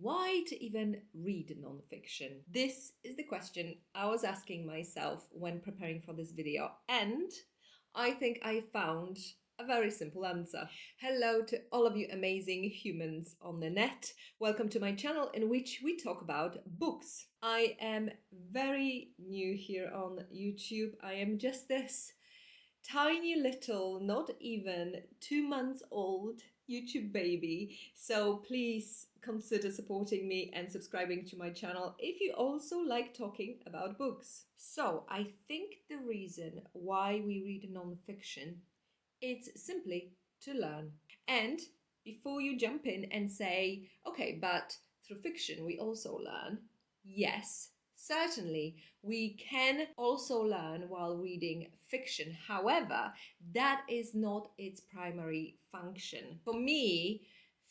Why to even read non-fiction? This is the question I was asking myself when preparing for this video, and I think I found a very simple answer. Hello to all of you amazing humans on the net. Welcome to my channel in which we talk about books. I am very new here on YouTube. I am just this tiny little, not even 2 months old YouTube baby. So please consider supporting me and subscribing to my channel if you also like talking about books. So I think the reason why we read non-fiction, it's simply to learn. And before you jump in and say, okay, but through fiction we also learn, yes, certainly we can also learn while reading fiction. However, that is not its primary function. For me,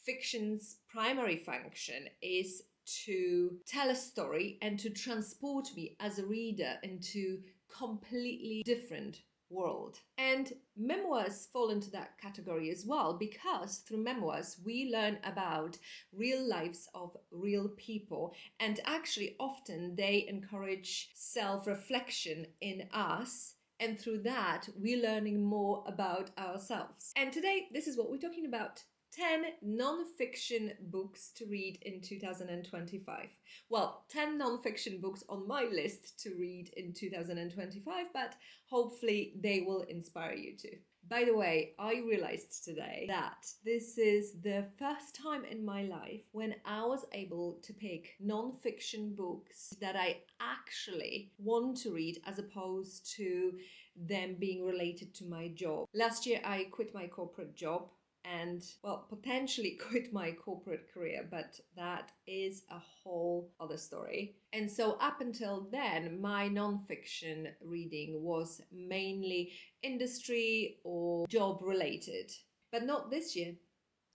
fiction's primary function is to tell a story and to transport me as a reader into completely different world. And memoirs fall into that category as well, because through memoirs we learn about real lives of real people, and actually often they encourage self-reflection in us, and through that we're learning more about ourselves. And today this is what we're talking about: 10 non-fiction books to read in 2025. Well, 10 non-fiction books on my list to read in 2025, but hopefully they will inspire you too. By the way, I realized today that this is the first time in my life when I was able to pick non-fiction books that I actually want to read, as opposed to them being related to my job. Last year I quit my corporate job and, well, potentially quit my corporate career, but that is a whole other story. And so up until then, my non-fiction reading was mainly industry or job related. But not this year.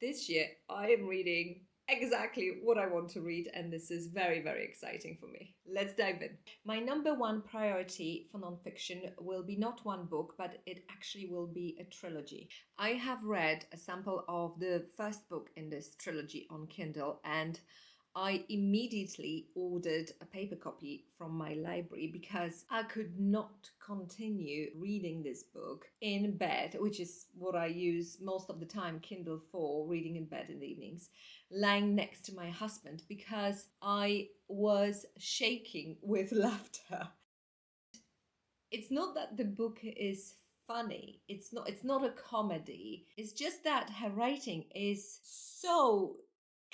This year I am reading exactly what I want to read, and this is very, very exciting for me. Let's dive in. My number one priority for nonfiction will be not one book, but it actually will be a trilogy. I have read a sample of the first book in this trilogy on Kindle, and I immediately ordered a paper copy from my library because I could not continue reading this book in bed, which is what I use most of the time Kindle for, reading in bed in the evenings, lying next to my husband, because I was shaking with laughter. It's not that the book is funny. It's not a comedy. It's just that her writing is so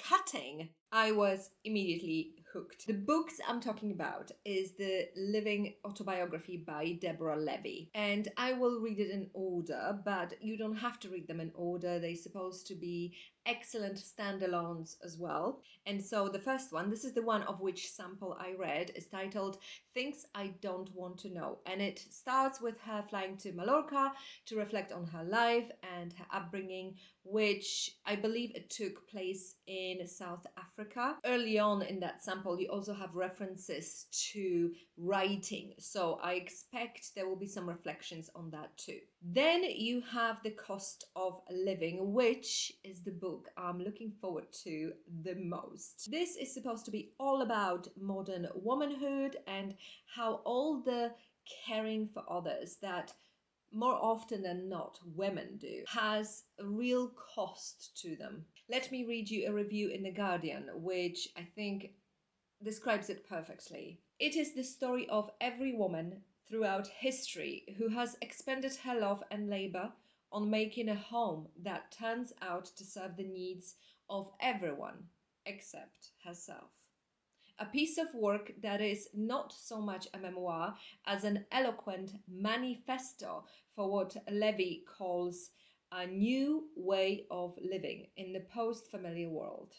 cutting. I was immediately hooked. The books I'm talking about is the Living Autobiography by Deborah Levy. And I will read it in order, but you don't have to read them in order. They're supposed to be excellent standalones as well. And so the first one, this is the one of which sample I read, is titled Things I Don't Want to Know. And it starts with her flying to Mallorca to reflect on her life and her upbringing, which I believe it took place in South Africa. Early on in that sample, you also have references to writing. So I expect there will be some reflections on that too. Then you have The Cost of Living, which is the book I'm looking forward to the most. This is supposed to be all about modern womanhood and how all the caring for others that more often than not women do has a real cost to them. Let me read you a review in The Guardian, which I think describes it perfectly. It is the story of every woman throughout history who has expended her love and labor on making a home that turns out to serve the needs of everyone except herself. A piece of work that is not so much a memoir as an eloquent manifesto for what Levy calls a new way of living in the post-familiar world.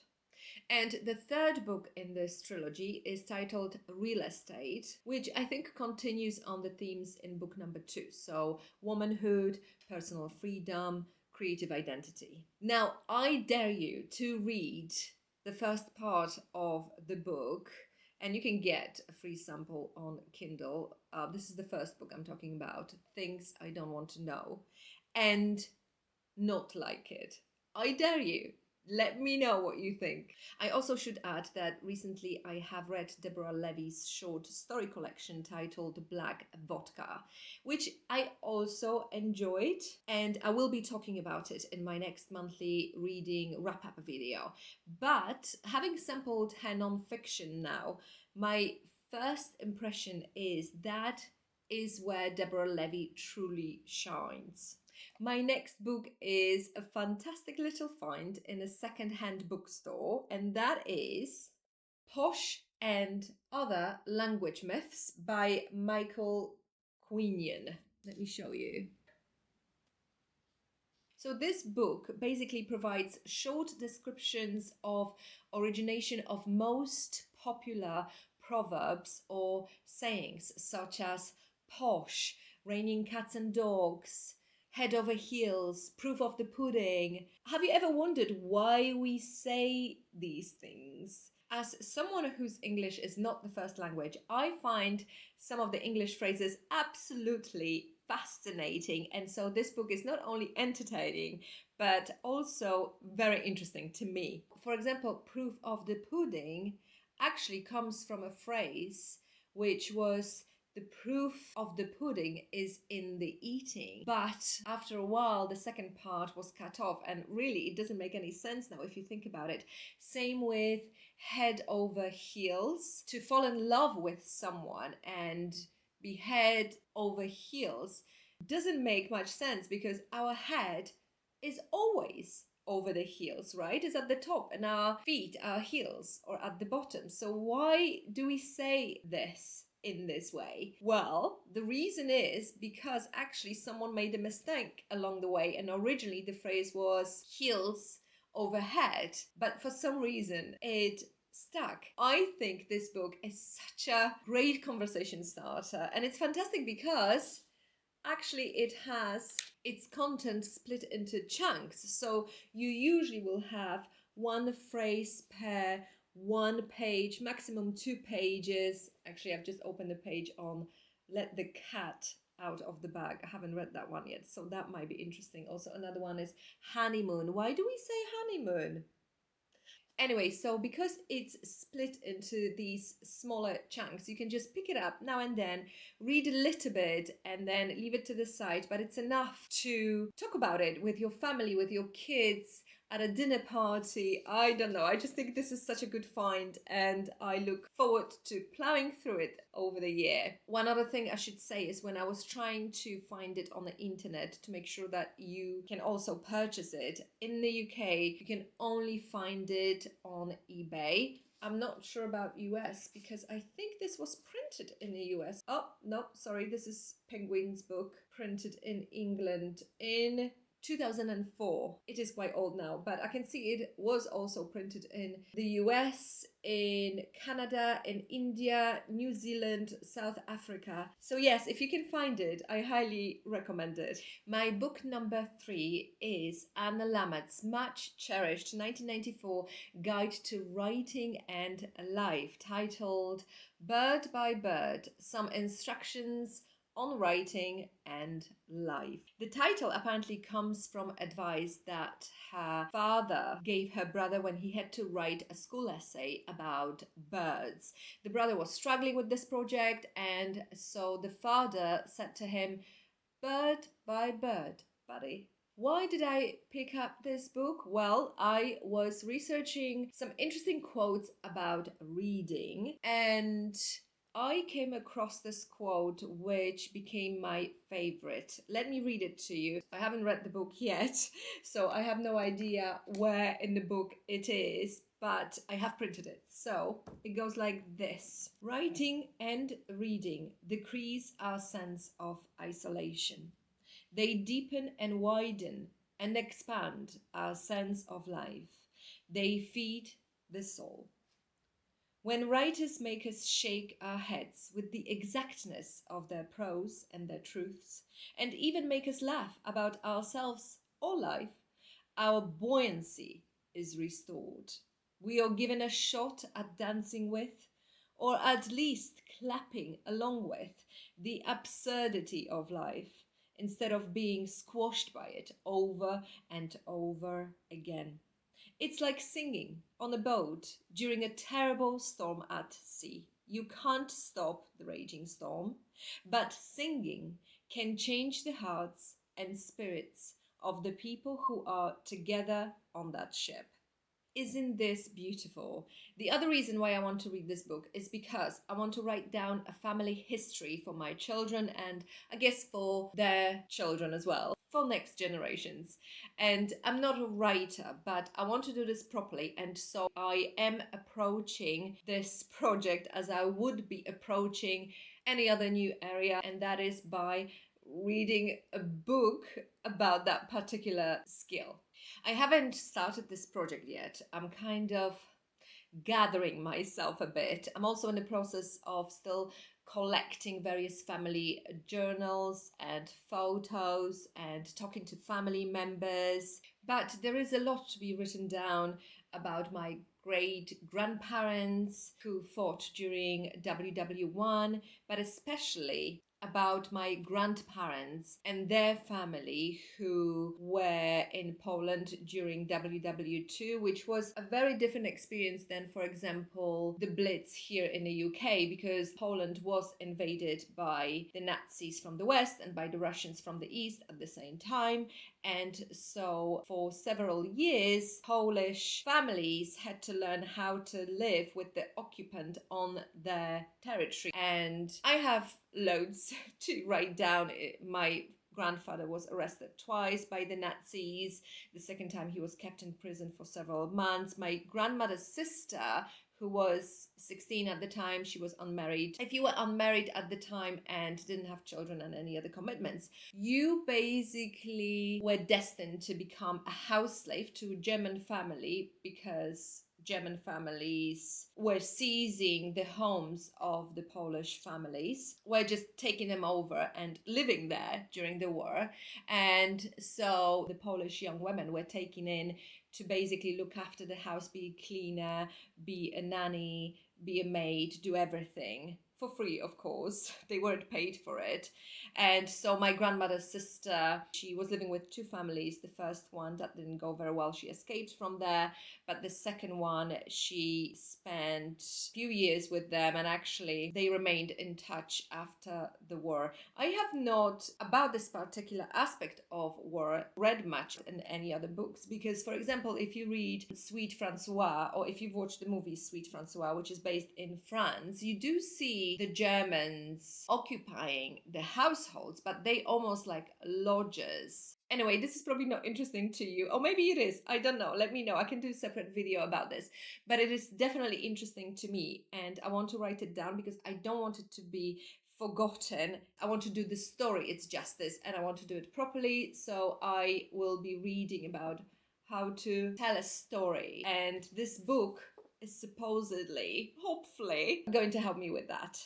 And the third book in this trilogy is titled Real Estate, which I think continues on the themes in book number 2. So womanhood, personal freedom, creative identity. Now, I dare you to read the first part of the book, and you can get a free sample on Kindle. This is the first book I'm talking about, Things I Don't Want to Know, and not like it. I dare you. Let me know what you think. I also should add that recently I have read Deborah Levy's short story collection titled Black Vodka, which I also enjoyed, and I will be talking about it in my next monthly reading wrap-up video. But having sampled her nonfiction now, my first impression is that is where Deborah Levy truly shines. My next book is a fantastic little find in a second-hand bookstore, and that is POSH and Other Language Myths by Michael Quinion. Let me show you. So this book basically provides short descriptions of origination of most popular proverbs or sayings, such as posh, raining cats and dogs, head over heels, proof of the pudding. Have you ever wondered why we say these things? As someone whose English is not the first language, I find some of the English phrases absolutely fascinating. And so this book is not only entertaining, but also very interesting to me. For example, proof of the pudding actually comes from a phrase which was the proof of the pudding is in the eating. But after a while, the second part was cut off, and really it doesn't make any sense now if you think about it. Same with head over heels. To fall in love with someone and be head over heels doesn't make much sense, because our head is always over the heels, right? It's at the top, and our feet, our heels, are at the bottom. So why do we say this in this way? Well, the reason is because actually someone made a mistake along the way, and originally the phrase was heels over head, but for some reason it stuck. I think this book is such a great conversation starter, and it's fantastic because actually it has its content split into chunks. So you usually will have one phrase per one page, maximum 2 pages. Actually, I've just opened the page on Let the Cat Out of the Bag. I haven't read that one yet, so that might be interesting. Also, another one is honeymoon. Why do we say honeymoon? Anyway, so because it's split into these smaller chunks, you can just pick it up now and then, read a little bit, and then leave it to the side. But it's enough to talk about it with your family, with your kids, at a dinner party. I don't know. I just think this is such a good find, and I look forward to plowing through it over the year. One other thing I should say is when I was trying to find it on the internet to make sure that you can also purchase it, in the UK, you can only find it on eBay. I'm not sure about US because I think this was printed in the US. Oh, no, sorry, this is Penguin's book, printed in England in 2004. It is quite old now, but I can see it was also printed in the US, in Canada, in India, New Zealand, South Africa. So yes, if you can find it, I highly recommend it. My book number 3 is Anna Lamott's much cherished 1994 Guide to Writing and Life, titled Bird by Bird, Some Instructions on Writing and Life. The title apparently comes from advice that her father gave her brother when he had to write a school essay about birds. The brother was struggling with this project, and so the father said to him, "Bird by bird, buddy." Why did I pick up this book? Well, I was researching some interesting quotes about reading, and I came across this quote which became my favorite. Let me read it to you. I haven't read the book yet, so I have no idea where in the book it is, but I have printed it. So it goes like this. Writing and reading decrease our sense of isolation. They deepen and widen and expand our sense of life. They feed the soul. When writers make us shake our heads with the exactness of their prose and their truths, and even make us laugh about ourselves or life, our buoyancy is restored. We are given a shot at dancing with, or at least clapping along with, the absurdity of life, instead of being squashed by it over and over again. It's like singing on a boat during a terrible storm at sea. You can't stop the raging storm, but singing can change the hearts and spirits of the people who are together on that ship. Isn't this beautiful? The other reason why I want to read this book is because I want to write down a family history for my children and I guess for their children as well, for next generations. And I'm not a writer, but I want to do this properly. And so I am approaching this project as I would be approaching any other new area, and that is by reading a book about that particular skill. I haven't started this project yet. I'm kind of gathering myself a bit. I'm also in the process of still collecting various family journals and photos and talking to family members. But there is a lot to be written down about my great grandparents who fought during WW1, but especially about my grandparents and their family who were in Poland during WW2, which was a very different experience than, for example, the Blitz here in the UK, because Poland was invaded by the Nazis from the West and by the Russians from the East at the same time. And so for several years, Polish families had to learn how to live with the occupant on their territory. And I have loads to write down. My grandfather was arrested twice by the Nazis. The second time he was kept in prison for several months. My grandmother's sister, who was 16 at the time, she was unmarried. If you were unmarried at the time and didn't have children and any other commitments, you basically were destined to become a house slave to a German family, because German families were seizing the homes of the Polish families, were just taking them over and living there during the war. And so the Polish young women were taken in to basically look after the house, be a cleaner, be a nanny, be a maid, do everything. For free, of course. They weren't paid for it. And so my grandmother's sister, she was living with two families. The first one, that didn't go very well. She escaped from there. But the second one, she spent a few years with them, and actually they remained in touch after the war. I have not, about this particular aspect of war, read much in any other books, because, for example, if you read Sweet Francois, or if you've watched the movie Sweet Francois, which is based in France, you do see the Germans occupying the households, but they almost like lodgers. Anyway, this is probably not interesting to you, or maybe it is. I don't know. Let me know. I can do a separate video about this, but it is definitely interesting to me, and I want to write it down because I don't want it to be forgotten. I want to do the story its justice, and I want to do it properly. So I will be reading about how to tell a story, and this book is supposedly, hopefully, going to help me with that.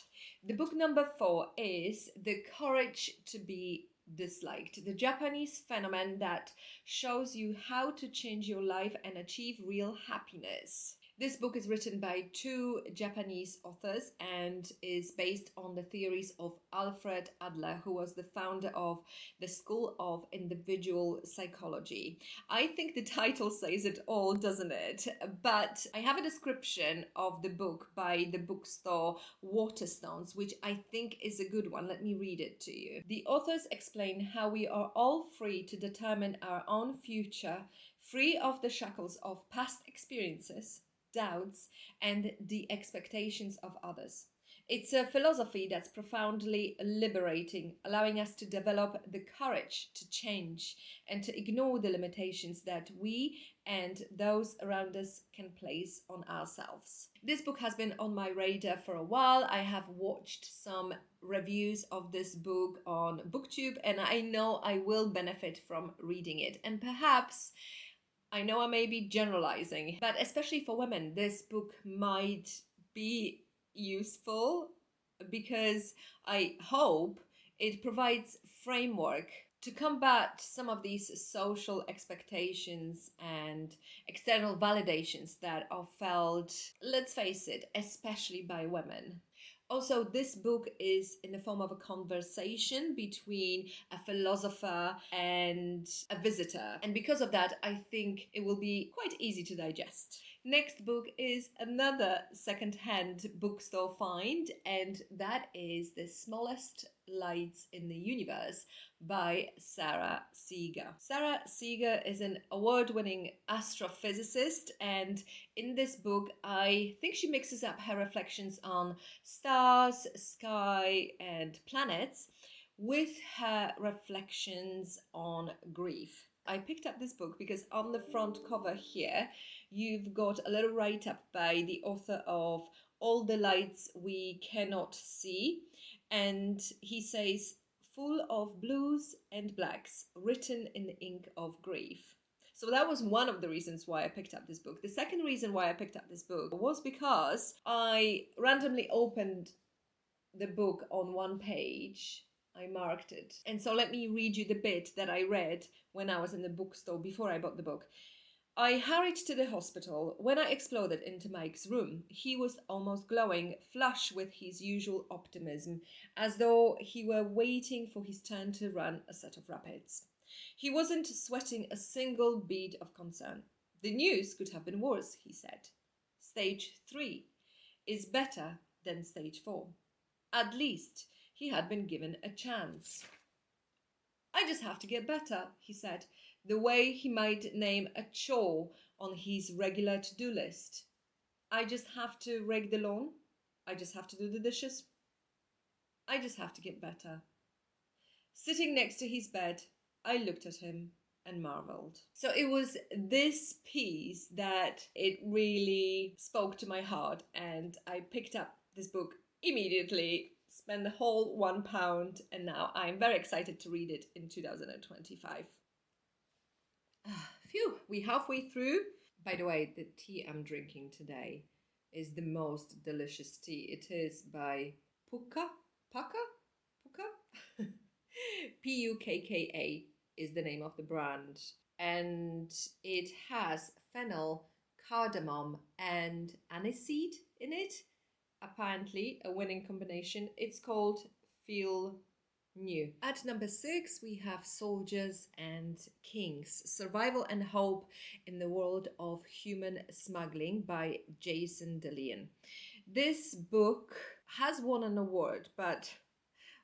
The book number 4 is The Courage to Be Disliked, the Japanese phenomenon that shows you how to change your life and achieve real happiness. This book is written by 2 Japanese authors and is based on the theories of Alfred Adler, who was the founder of the School of Individual Psychology. I think the title says it all, doesn't it? But I have a description of the book by the bookstore Waterstones, which I think is a good one. Let me read it to you. The authors explain how we are all free to determine our own future, free of the shackles of past experiences, doubts, and the expectations of others. It's a philosophy that's profoundly liberating, allowing us to develop the courage to change and to ignore the limitations that we and those around us can place on ourselves. This book has been on my radar for a while. I have watched some reviews of this book on BookTube, and I know I will benefit from reading it. And perhaps, I know I may be generalizing, but especially for women, this book might be useful because I hope it provides framework to combat some of these social expectations and external validations that are felt, let's face it, especially by women. Also, this book is in the form of a conversation between a philosopher and a visitor. And because of that, I think it will be quite easy to digest. Next book is another second-hand bookstore find, and that is The Smallest Lights in the Universe by Sara Seager. Sara Seager is an award-winning astrophysicist, and in this book, I think she mixes up her reflections on stars, sky, and planets with her reflections on grief. I picked up this book because on the front cover here, you've got a little write-up by the author of All the Lights We Cannot See, and he says, full of blues and blacks, written in the ink of grief. So that was one of the reasons why I picked up this book. The second reason why I picked up this book was because I randomly opened the book on one page. I marked it. And so let me read you the bit that I read when I was in the bookstore before I bought the book. I hurried to the hospital. When I exploded into Mike's room, he was almost glowing, flush with his usual optimism, as though he were waiting for his turn to run a set of rapids. He wasn't sweating a single bead of concern. The news could have been worse, he said. Stage 3 is better than stage 4. At least he had been given a chance. I just have to get better, he said, the way he might name a chore on his regular to-do list. I just have to rake the lawn. I just have to do the dishes. I just have to get better. Sitting next to his bed, I looked at him and marveled. So it was this piece that it really spoke to my heart, and I picked up this book immediately, spent the whole £1, and now I'm very excited to read it in 2025. Phew, we're halfway through. By the way, the tea I'm drinking today is the most delicious tea. It is by Pukka? Pukka is the name of the brand. And it has fennel, cardamom, and aniseed in it. Apparently a winning combination. It's called Feel New. At number 6, we have Soldiers and Kings, Survival and Hope in the World of Human Smuggling by Jason DeLeon. This book has won an award, but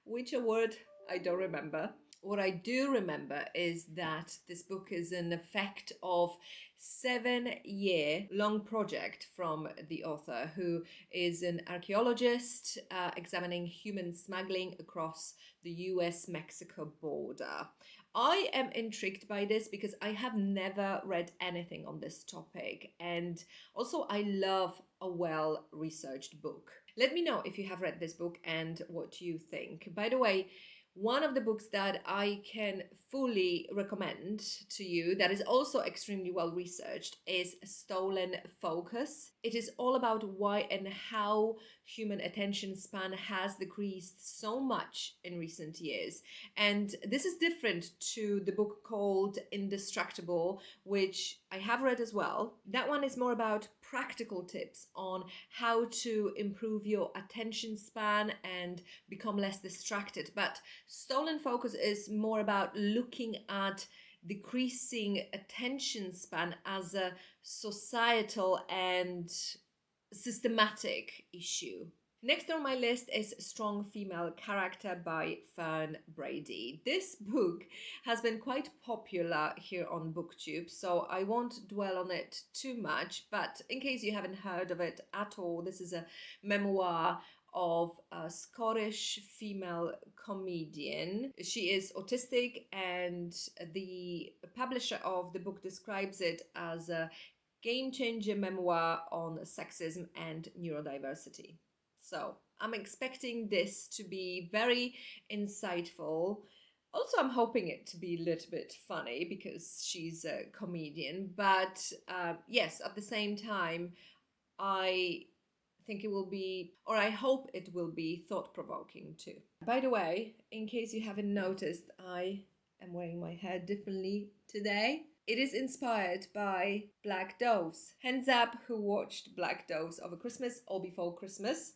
which award, I don't remember. What I do remember is that this book is an effect of 7-year-long project from the author, who is an archaeologist examining human smuggling across the US-Mexico border. I am intrigued by this because I have never read anything on this topic, and also I love a well-researched book. Let me know if you have read this book and what you think. By the way, one of the books that I can fully recommend to you that is also extremely well researched is Stolen Focus. It is all about why and how human attention span has decreased so much in recent years. And this is different to the book called Indestructible, which I have read as well. That one is more about practical tips on how to improve your attention span and become less distracted. But Stolen Focus is more about looking at decreasing attention span as a societal and systematic issue. Next on my list is Strong Female Character by Fern Brady. This book has been quite popular here on BookTube, so I won't dwell on it too much, but in case you haven't heard of it at all, this is a memoir of a Scottish female comedian. She is autistic, and the publisher of the book describes it as a game-changer memoir on sexism and neurodiversity. So I'm expecting this to be very insightful. Also, I'm hoping it to be a little bit funny because she's a comedian. But yes, at the same time, I think it will be, or I hope it will be, thought-provoking too. By the way, in case you haven't noticed, I am wearing my hair differently today. It is inspired by Black Doves. Hands up who watched Black Doves over Christmas or before Christmas.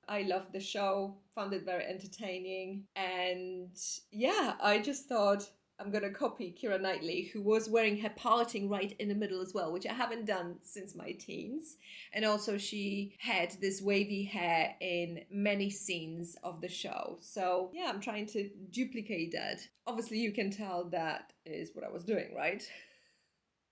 I loved the show, found it very entertaining, and yeah, I just thought I'm gonna copy Keira Knightley, who was wearing her parting right in the middle as well, which I haven't done since my teens. And also, she had this wavy hair in many scenes of the show. So yeah, I'm trying to duplicate that. Obviously, you can tell that is what I was doing, right?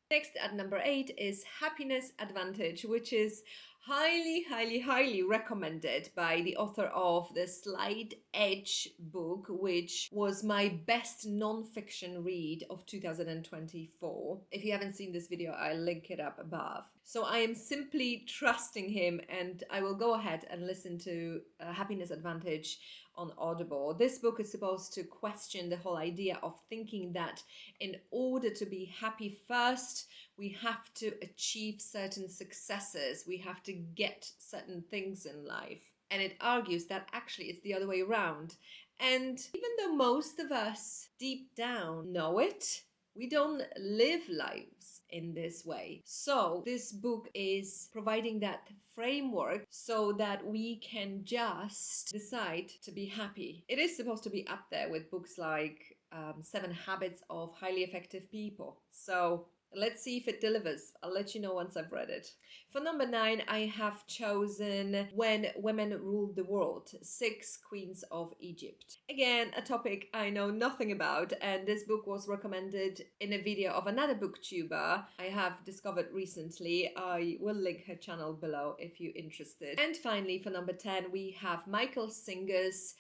Next at number 8 is Happiness Advantage, which is highly recommended by the author of the Slight Edge book, which was my best non-fiction read of 2024. If you haven't seen this video, I'll link it up above. So I am simply trusting him, and I will go ahead and listen to Happiness Advantage on Audible. This book is supposed to question the whole idea of thinking that in order to be happy first, we have to achieve certain successes, we have to get certain things in life. And it argues that actually it's the other way around. And even though most of us deep down know it, we don't live lives in this way. So this book is providing that framework so that we can just decide to be happy. It is supposed to be up there with books like 7 Habits of Highly Effective People. So let's see if it delivers. I'll let you know once I've read it. For number 9, I have chosen When Women Ruled the World, 6 Queens of Egypt. Again, a topic I know nothing about, and this book was recommended in a video of another booktuber I have discovered recently. I will link her channel below if you're interested. And finally, for number 10, we have Michael Singer's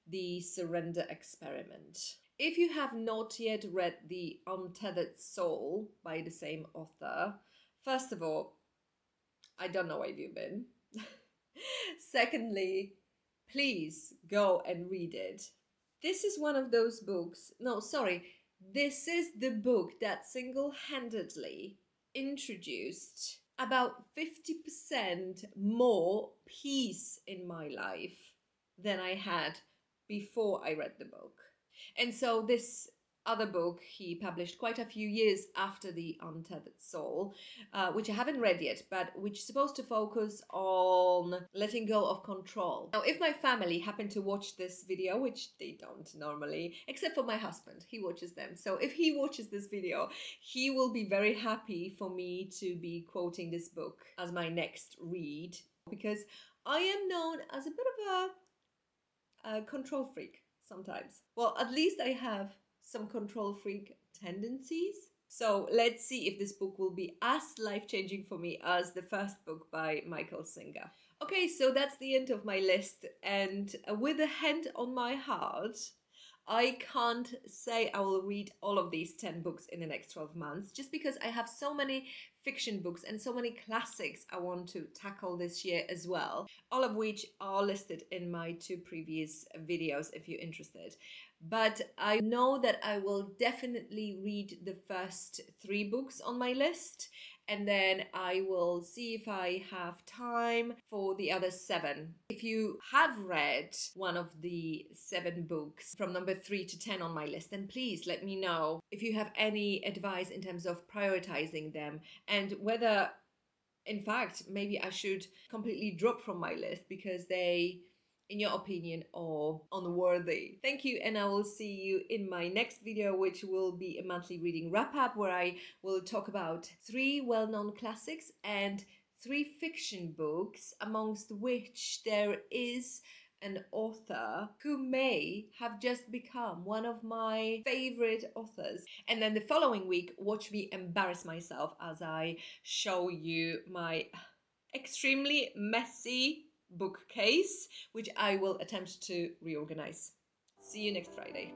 The Surrender Experiment. If you have not yet read The Untethered Soul by the same author, first of all, I don't know where you've been. Secondly, please go and read it. This is one of those books, this is the book that single-handedly introduced about 50% more peace in my life than I had before I read the book. And so this other book he published quite a few years after The Untethered Soul, which I haven't read yet, but which is supposed to focus on letting go of control. Now, if my family happen to watch this video, which they don't normally, except for my husband, he watches them. So if he watches this video, he will be very happy for me to be quoting this book as my next read, because I am known as a bit of a control freak sometimes. Well, at least I have some control freak tendencies. So let's see if this book will be as life-changing for me as the first book by Michael Singer. Okay, so that's the end of my list, and with a hand on my heart, I can't say I will read all of these 10 books in the next 12 months, just because I have so many fiction books and so many classics I want to tackle this year as well, all of which are listed in my 2 previous videos if you're interested. But I know that I will definitely read the first 3 books on my list, and then I will see if I have time for the other 7. If you have read one of the 7 books from number 3 to 10 on my list, then please let me know if you have any advice in terms of prioritizing them, and whether, in fact, maybe I should completely drop from my list because they, in your opinion, are unworthy. Thank you, and I will see you in my next video, which will be a monthly reading wrap-up, where I will talk about 3 well-known classics and 3 fiction books, amongst which there is an author who may have just become one of my favorite authors. And then the following week, watch me embarrass myself as I show you my extremely messy bookcase, which I will attempt to reorganize. See you next Friday.